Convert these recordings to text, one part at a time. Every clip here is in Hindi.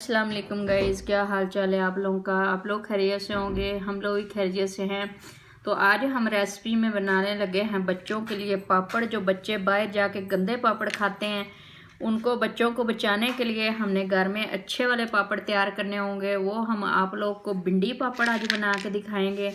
अस्सलाम वालेकुम गाइज़, क्या हाल चाल है आप लोगों का। आप लोग खैरियत से होंगे, हम लोग भी खैरियत से हैं। तो आज हम रेसिपी में बनाने लगे हैं बच्चों के लिए पापड़। जो बच्चे बाहर जाके गंदे पापड़ खाते हैं, उनको बच्चों को बचाने के लिए हमने घर में अच्छे वाले पापड़ तैयार करने होंगे। वो हम आप लोग को भिंडी पापड़ आज बना के दिखाएंगे।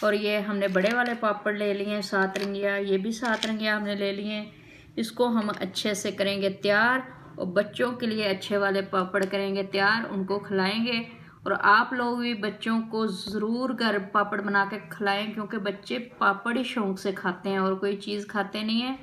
और ये हमने बड़े वाले पापड़ ले लिए हैं 7 रंगिया, ये भी 7 रंगिया हमने ले लिए हैं। इसको हम अच्छे से करेंगे तैयार और बच्चों के लिए अच्छे वाले पापड़ करेंगे तैयार, उनको खिलाएंगे। और आप लोग भी बच्चों को ज़रूर घर पापड़ बना के खिलाएं, क्योंकि बच्चे पापड़ ही शौक़ से खाते हैं और कोई चीज़ खाते नहीं हैं।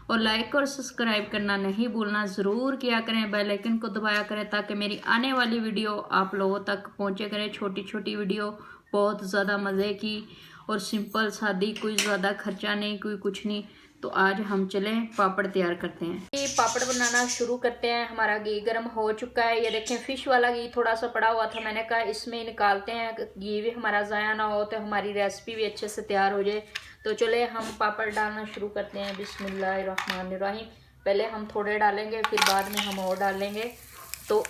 और लाइक और सब्सक्राइब करना नहीं भूलना, ज़रूर किया करें, बेल आइकन को दबाया करें ताकि मेरी आने वाली वीडियो आप लोगों तक पहुँचे करें। छोटी छोटी वीडियो, बहुत ज़्यादा मज़े की और सिंपल सादी, कोई ज़्यादा खर्चा नहीं, कोई कुछ नहीं। तो आज हम चलें पापड़ तैयार करते हैं। ये पापड़ बनाना शुरू करते हैं। हमारा घी गर्म हो चुका है। ये देखें, फिश वाला घी थोड़ा सा पड़ा हुआ था, मैंने कहा इसमें निकालते हैं, घी भी हमारा ज़ाया ना हो तो हमारी रेसिपी भी अच्छे से तैयार हो जाए। तो चले हम पापड़ डालना शुरू करते हैं। बिस्मिल्लाहिर्रहमानिर्रहीम। पहले हम थोड़े डालेंगे, फिर बाद में हम और डालेंगे। तो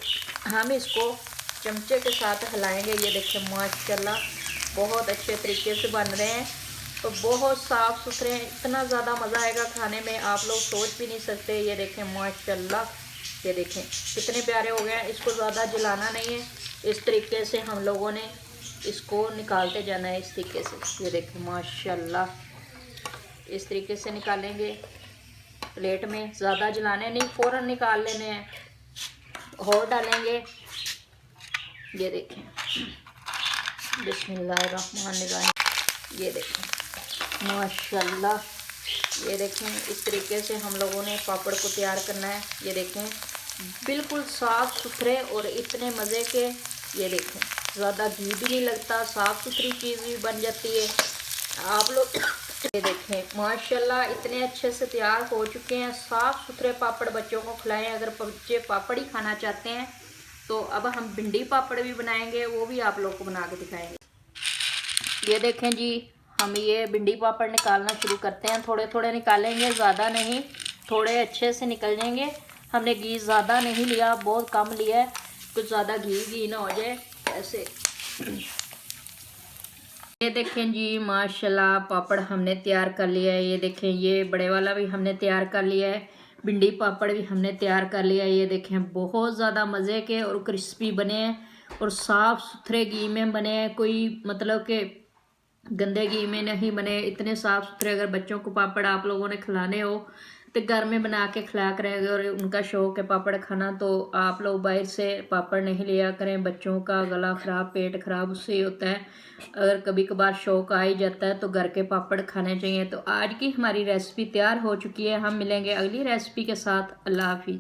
हम इसको चमचे के साथ हिलाएंगे। ये देखें माशाल्लाह बहुत अच्छे तरीके से बन रहे हैं और बहुत साफ़ सुथरे हैं। इतना ज़्यादा मज़ा आएगा खाने में, आप लोग सोच भी नहीं सकते। ये देखें माशाल्लाह, ये देखें कितने प्यारे हो गए हैं। इसको ज़्यादा जलाना नहीं है, इस तरीके से हम लोगों ने इसको निकालते जाना है, इस तरीके से। ये देखें माशाल्लाह, इस तरीके से निकालेंगे प्लेट में। ज़्यादा जलाने नहीं, फ़ौरन निकाल लेने हैं। और डालेंगे, ये देखें बिस्मिल्लाहिर्रहमानिर्रहीम। ये देखें माशाल्लाह, ये देखें इस तरीके से हम लोगों ने पापड़ को तैयार करना है। ये देखें बिल्कुल साफ़ सुथरे और इतने मज़े के। ये देखें ज़्यादा घी भी नहीं लगता, साफ़ सुथरी चीज़ भी बन जाती है। आप लोग ये देखें माशाल्लाह इतने अच्छे से तैयार हो चुके हैं। साफ़ सुथरे पापड़ बच्चों को खिलाएं। अगर बच्चे पापड़ ही खाना चाहते हैं तो अब हम भिंडी पापड़ भी बनाएंगे, वो भी आप लोग को बना के दिखाएंगे। ये देखें जी, हम ये भिंडी पापड़ निकालना शुरू करते हैं। थोड़े थोड़े निकालेंगे, ज़्यादा नहीं, थोड़े अच्छे से निकल जाएंगे। हमने घी ज़्यादा नहीं लिया, बहुत कम लिया है, कुछ ज़्यादा घी ना हो जाए ऐसे। ये देखें जी माशाल्लाह पापड़ हमने तैयार कर लिया है। ये देखें ये बड़े वाला भी हमने तैयार कर लिया है, भिंडी पापड़ भी हमने तैयार कर लिया है। ये देखें बहुत ज़्यादा मज़े के और क्रिस्पी बने हैं और साफ़ सुथरे घी में बने हैं। कोई मतलब के गंदे घी में नहीं बने, इतने साफ़ सुथरे। अगर बच्चों को पापड़ आप लोगों ने खिलाने हो तो घर में बना के खिलाया करें। और उनका शौक़ है पापड़ खाना, तो आप लोग बाहर से पापड़ नहीं लिया करें। बच्चों का गला ख़राब, पेट ख़राब उससे ही होता है। अगर कभी कभार शौक़ आ ही जाता है तो घर के पापड़ खाने चाहिए। तो आज की हमारी रेसिपी तैयार हो चुकी है। हम मिलेंगे अगली रेसिपी के साथ। अल्लाह हाफिज़।